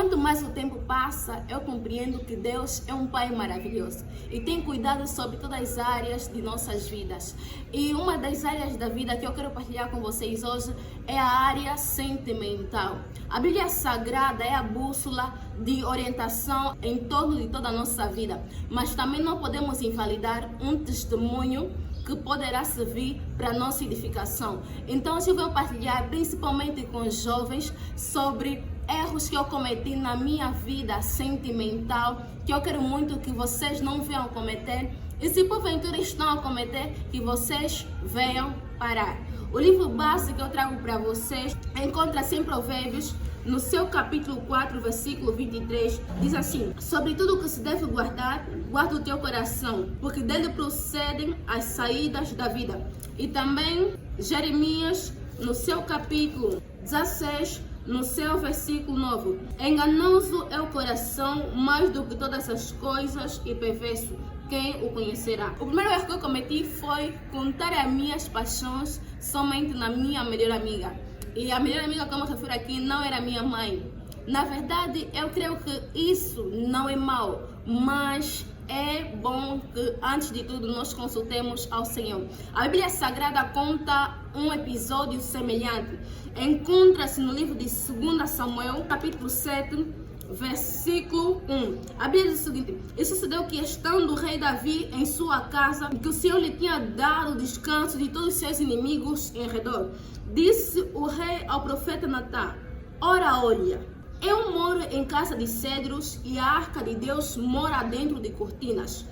quanto mais o tempo passa, eu compreendo que Deus é um Pai maravilhoso e tem cuidado sobre todas as áreas de nossas vidas. E uma das áreas da vida que eu quero partilhar com vocês hoje é a área sentimental. A Bíblia Sagrada é a bússola de orientação em torno de toda a nossa vida, mas também não podemos invalidar um testemunho que poderá servir para a nossa edificação. Então hoje eu vou partilhar principalmente com os jovens sobre erros que eu cometi na minha vida sentimental, que eu quero muito que vocês não venham cometer, e se porventura estão a cometer, que vocês venham parar. O livro base que eu trago para vocês encontra-se em Provérbios, no seu capítulo 4, versículo 23, diz assim: sobre tudo que se deve guardar, guarda o teu coração, porque dele procedem as saídas da vida. E também Jeremias, no seu capítulo 16, no seu versículo 9, enganoso é o coração mais do que todas as coisas e perverso, quem o conhecerá? O primeiro erro que eu cometi foi contar as minhas paixões somente na minha melhor amiga. E a melhor amiga que eu me refiro aqui não era minha mãe. Na verdade, eu creio que isso não é mal, mas é bom que, antes de tudo, nós consultemos ao Senhor. A Bíblia Sagrada conta um episódio semelhante. Encontra-se no livro de 2 Samuel, capítulo 7, versículo 1. A Bíblia diz o seguinte: e sucedeu que, estando o rei Davi em sua casa, que o Senhor lhe tinha dado descanso de todos os seus inimigos em redor, disse o rei ao profeta Natã: ora, olha, eu moro em casa de cedros e a arca de Deus mora dentro de cortinas.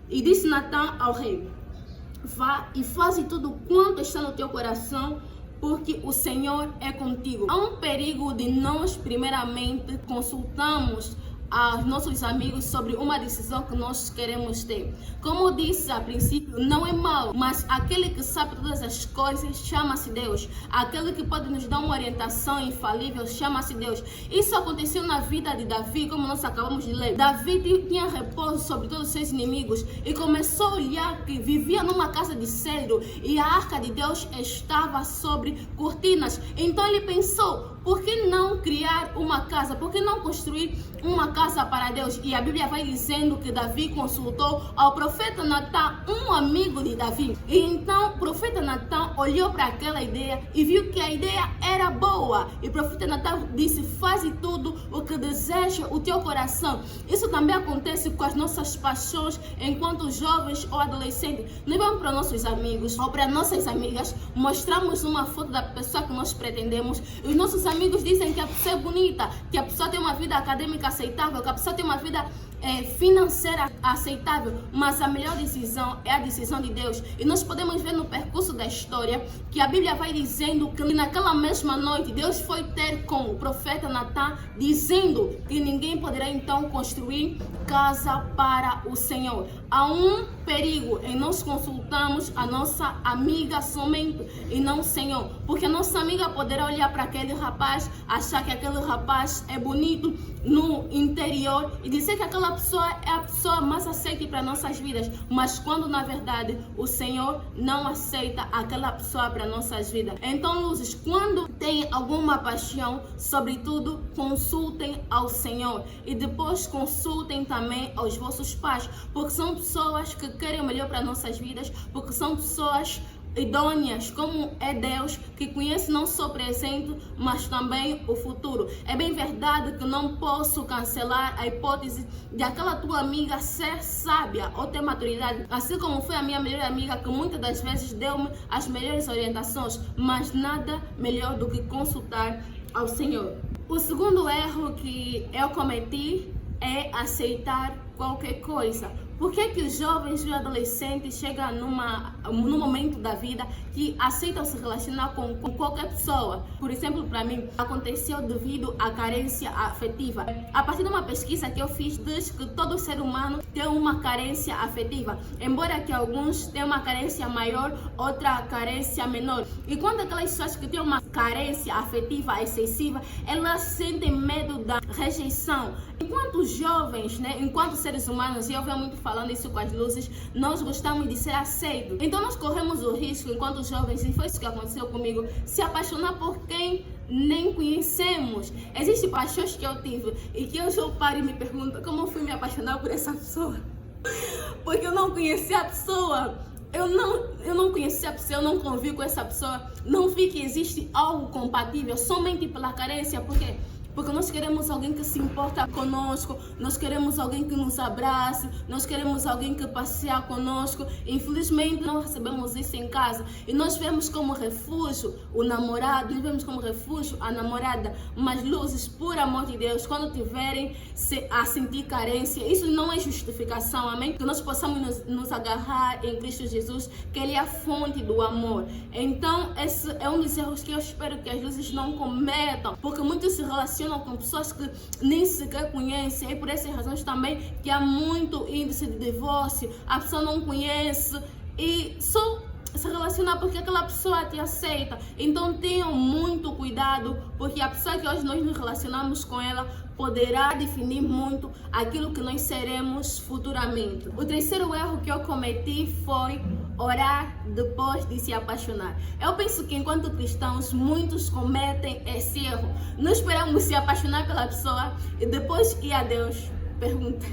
E disse Natã ao rei: vá e faze tudo quanto está no teu coração, porque o Senhor é contigo. Há um perigo de nós, primeiramente, consultarmos aos nossos amigos sobre uma decisão que nós queremos ter. Como eu disse a princípio, não é mal, mas aquele que sabe todas as coisas chama-se Deus. Aquele que pode nos dar uma orientação infalível chama-se Deus. Isso aconteceu na vida de Davi, como nós acabamos de ler. Davi tinha repouso sobre todos os seus inimigos e começou a olhar que vivia numa casa de cedro e a arca de Deus estava sobre cortinas. Então ele pensou: por que não criar uma casa? Por que não construir uma casa para Deus? E a Bíblia vai dizendo que Davi consultou ao profeta Natã, um amigo de Davi. E então o profeta Natã olhou para aquela ideia e viu que a ideia era boa. E o profeta Natã disse: faze tudo o que deseja o teu coração. Isso também acontece com as nossas paixões enquanto jovens ou adolescentes. Nós vamos para nossos amigos ou para nossas amigas, mostramos uma foto da pessoa que nós pretendemos. E os nossos amigos dizem que a pessoa é bonita, que a pessoa tem uma vida acadêmica aceitável, que a pessoa tem uma vida financeira aceitável, mas a melhor decisão é a decisão de Deus. E nós podemos ver no percurso da história que a Bíblia vai dizendo que naquela mesma noite Deus foi ter com o profeta Natã, dizendo que ninguém poderá então construir casa para o Senhor. Há um perigo em nós consultarmos a nossa amiga somente e não o Senhor, porque a nossa amiga poderá olhar para aquele rapaz, achar que aquele rapaz é bonito no interior e dizer que aquela pessoa é a pessoa mais aceita para nossas vidas, mas quando na verdade o Senhor não aceita aquela pessoa para nossas vidas. Então, luzes, quando tem alguma paixão, sobretudo consultem ao Senhor e depois consultem também aos vossos pais, porque são pessoas que querem o melhor para nossas vidas, porque são pessoas idôneas, como é Deus, que conhece não só o presente, mas também o futuro. É bem verdade que não posso cancelar a hipótese de aquela tua amiga ser sábia ou ter maturidade, assim como foi a minha melhor amiga, que muitas das vezes deu-me as melhores orientações, mas nada melhor do que consultar ao Senhor. O segundo erro que eu cometi é aceitar qualquer coisa. Por que os jovens e os adolescentes chegam num momento da vida que aceitam se relacionar com qualquer pessoa? Por exemplo, para mim, aconteceu devido à carência afetiva. A partir de uma pesquisa que eu fiz, diz que todo ser humano tem uma carência afetiva, embora que alguns tenham uma carência maior, outra carência menor. E quando aquelas pessoas que têm uma carência afetiva excessiva, elas sentem medo da rejeição. enquanto jovens, né, enquanto seres humanos, e eu venho muito falando isso com as luzes, nós gostamos de ser aceitos. Então nós corremos o risco, enquanto jovens, e foi isso que aconteceu comigo, se apaixonar por quem nem conhecemos. Existem paixões que eu tive e que hoje eu paro e me pergunto como eu fui me apaixonar por essa pessoa. Porque eu não conhecia a pessoa. Eu não conheci a pessoa, eu não convivi com essa pessoa, não vi que existe algo compatível somente pela carência. Por quê? Porque nós queremos alguém que se importa conosco, nós queremos alguém que nos abrace, nós queremos alguém que passeia conosco. Infelizmente não recebemos isso em casa e nós vemos como refúgio o namorado, nós vemos como refúgio a namorada. Mas luzes, por amor de Deus, quando tiverem a sentir carência, isso não é justificação, amém? Que nós possamos nos agarrar em Cristo Jesus, que Ele é a fonte do amor. Então esse é um dos erros que eu espero que as luzes não cometam, porque muitos se relacionam com pessoas que nem sequer conhecem, e por essas razões também que há muito índice de divórcio. A pessoa não conhece e só se relaciona porque aquela pessoa te aceita. Então tenham muito cuidado, porque a pessoa que hoje nós nos relacionamos com ela poderá definir muito aquilo que nós seremos futuramente. O terceiro erro que eu cometi foi orar depois de se apaixonar. Eu penso que enquanto cristãos muitos cometem esse erro. Nós esperamos se apaixonar pela pessoa e depois ir a Deus perguntar.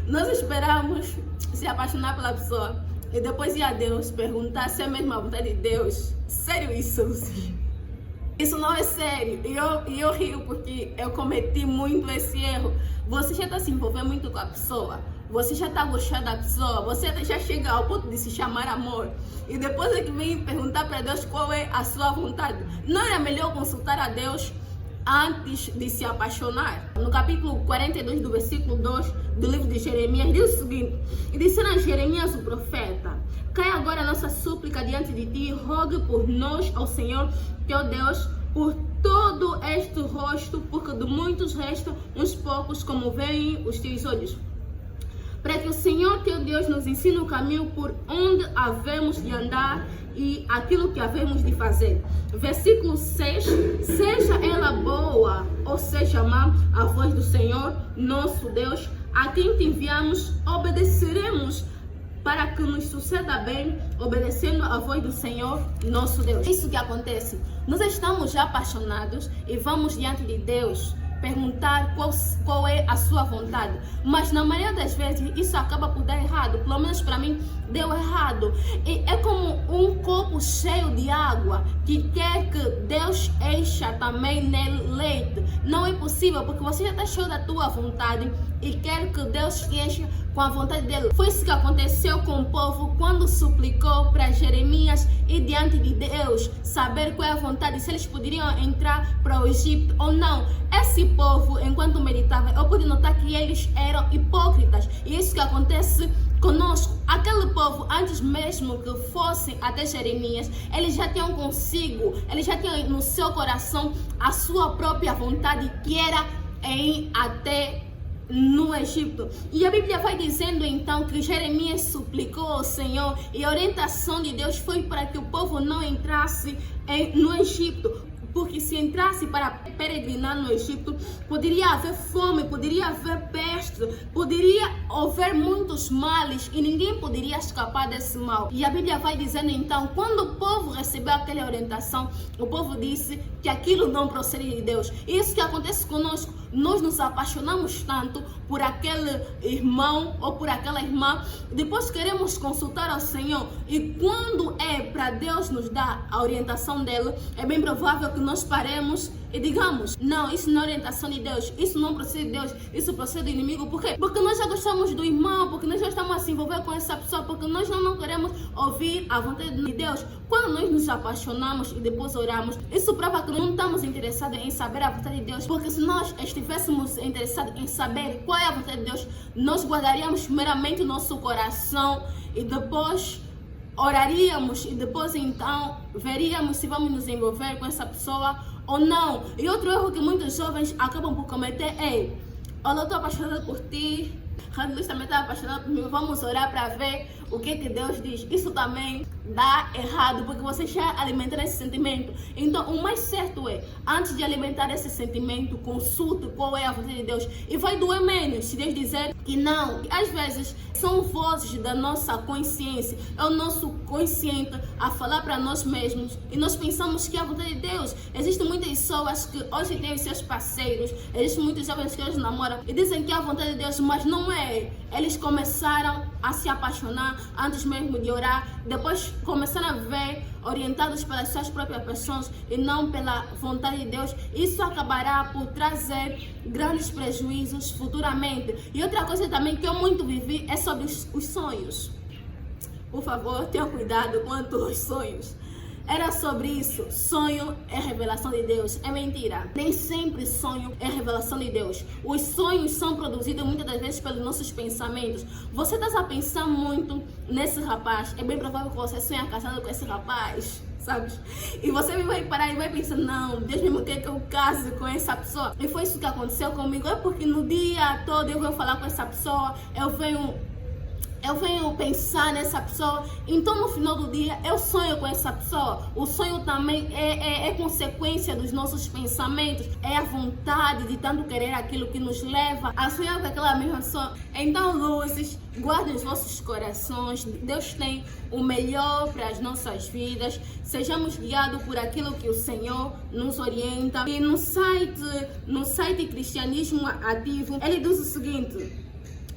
Nós esperamos se apaixonar pela pessoa e depois ir a Deus perguntar se é mesmo a vontade de Deus. Sério isso? Isso não é sério. E eu rio porque eu cometi muito esse erro. Você já está se envolvendo muito com a pessoa. Você já está gostando da pessoa. Você já chega ao ponto de se chamar amor. E depois é que vem perguntar para Deus qual é a sua vontade. Não era melhor consultar a Deus antes de se apaixonar? No capítulo 42 do versículo 2 do livro de Jeremias diz o seguinte: e disseram a Jeremias o profeta: cai agora a nossa súplica diante de ti, rogue por nós ao Senhor teu Deus por todo este rosto, porque de muitos restam uns poucos, como veem os teus olhos, para que o Senhor teu Deus nos ensine o caminho por onde havemos de andar e aquilo que havemos de fazer. Versículo 6: seja ela boa ou seja má a voz do Senhor nosso Deus, a quem te enviamos, obedeceremos, para que nos suceda bem, obedecendo a voz do Senhor nosso Deus. Isso que acontece, nós estamos já apaixonados e vamos diante de Deus perguntar qual é a sua vontade, mas na maioria das vezes isso acaba por dar errado. Pelo menos para mim deu errado. E é como um copo cheio de água que quer que Deus encha também nele leite. Não é possível, porque você já está cheio da tua vontade e quer que Deus te encha com a vontade dele. Foi isso que aconteceu com o povo quando suplicou para Jeremias ir diante de Deus, saber qual é a vontade, se eles poderiam entrar para o Egito ou não. Esse povo, enquanto meditava, eu pude notar que eles eram hipócritas. E isso que acontece conosco. Aquele povo, antes mesmo que fossem até Jeremias, eles já tinham consigo, eles já tinham no seu coração a sua própria vontade, que era ir até no Egito. E a Bíblia vai dizendo então que Jeremias suplicou ao Senhor e a orientação de Deus foi para que o povo não entrasse no Egito. Porque se entrasse para peregrinar no Egito, poderia haver fome, poderia haver peste, poderia haver muitos males e ninguém poderia escapar desse mal. E a Bíblia vai dizendo então, quando o povo recebeu aquela orientação, o povo disse que aquilo não procedia de Deus. Isso que acontece conosco, nós nos apaixonamos tanto por aquele irmão ou por aquela irmã, depois queremos consultar ao Senhor e quando é para Deus nos dar a orientação dele, é bem provável que nós paremos e digamos: não, isso não é orientação de Deus, isso não procede de Deus, isso procede do inimigo. Por quê? Porque nós já gostamos do irmão, porque nós já estamos a se envolver com essa pessoa, porque nós não queremos ouvir a vontade de Deus. Quando nós nos apaixonamos e depois oramos, isso prova que não estamos interessados em saber a vontade de Deus, porque se nós estivéssemos interessados em saber qual é a vontade de Deus, nós guardaríamos primeiramente o nosso coração e depois oraríamos e depois então veríamos se vamos nos envolver com essa pessoa ou não. E outro erro que muitos jovens acabam por cometer é: olha, eu estou apaixonada por ti, Randy Luiz também está apaixonado por mim. Vamos orar para ver o que Deus diz. Isso também dá errado, porque você já alimenta esse sentimento. Então, o mais certo é, antes de alimentar esse sentimento, consulte qual é a vontade de Deus. E vai doer menos se Deus dizer que não. Às vezes, são vozes da nossa consciência. É o nosso consciente a falar para nós mesmos. E nós pensamos que é a vontade de Deus. Existem muitas pessoas que hoje têm os seus parceiros. Existem muitos jovens que hoje namoram e dizem que é a vontade de Deus, mas não é. Eles começaram a se apaixonar antes mesmo de orar. Depois começaram a ver orientados pelas suas próprias pessoas e não pela vontade de Deus. Isso acabará por trazer grandes prejuízos futuramente. E outra coisa também que eu muito vivi é sobre os sonhos. Por favor, tenha cuidado quanto aos sonhos. Era sobre isso. Sonho é revelação de Deus. É mentira. Nem sempre sonho é revelação de Deus. Os sonhos são produzidos muitas das vezes pelos nossos pensamentos. Você está a pensar muito nesse rapaz. É bem provável que você sonhe casado com esse rapaz, sabe? E você vai parar e vai pensar, não, Deus mesmo quer que eu case com essa pessoa. E foi isso que aconteceu comigo. É porque no dia todo eu venho falar com essa pessoa, eu venho pensar nessa pessoa, então no final do dia eu sonho com essa pessoa. O sonho também é consequência dos nossos pensamentos, é a vontade de tanto querer aquilo que nos leva a sonhar com aquela mesma pessoa. Então, luzes, guardem os vossos corações. Deus tem o melhor para as nossas vidas. Sejamos guiados por aquilo que o Senhor nos orienta. E no site Cristianismo Ativo, ele diz o seguinte: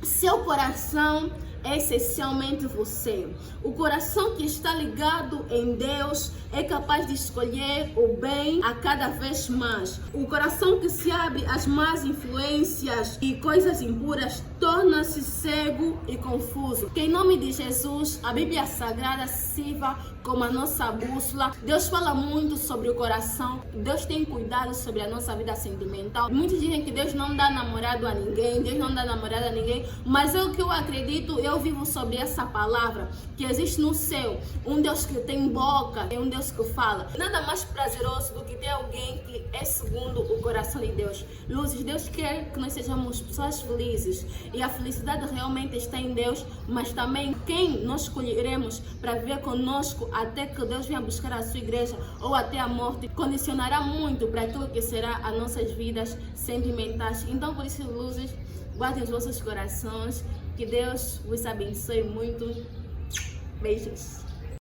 seu coração é essencialmente você. O coração que está ligado em Deus é capaz de escolher o bem a cada vez mais. O coração que se abre às más influências e coisas impuras torna-se cego e confuso. Que em nome de Jesus, a Bíblia Sagrada sirva como a nossa bússola. Deus fala muito sobre o coração. Deus tem cuidado sobre a nossa vida sentimental. Muitos dizem que Deus não dá namorado a ninguém, Deus não dá namorada a ninguém, mas é o que eu acredito. Eu vivo sobre essa palavra, que existe no céu um Deus que tem boca, é um Deus que fala. Nada mais prazeroso do que ter alguém que é segundo o coração de Deus. Luzes, Deus quer que nós sejamos pessoas felizes, e a felicidade realmente está em Deus, mas também quem nós escolheremos para viver conosco até que Deus venha buscar a sua igreja ou até a morte, condicionará muito para aquilo que será as nossas vidas sentimentais. Então, por isso, luzes, guardem os vossos corações. Que Deus vos abençoe muito. Beijos.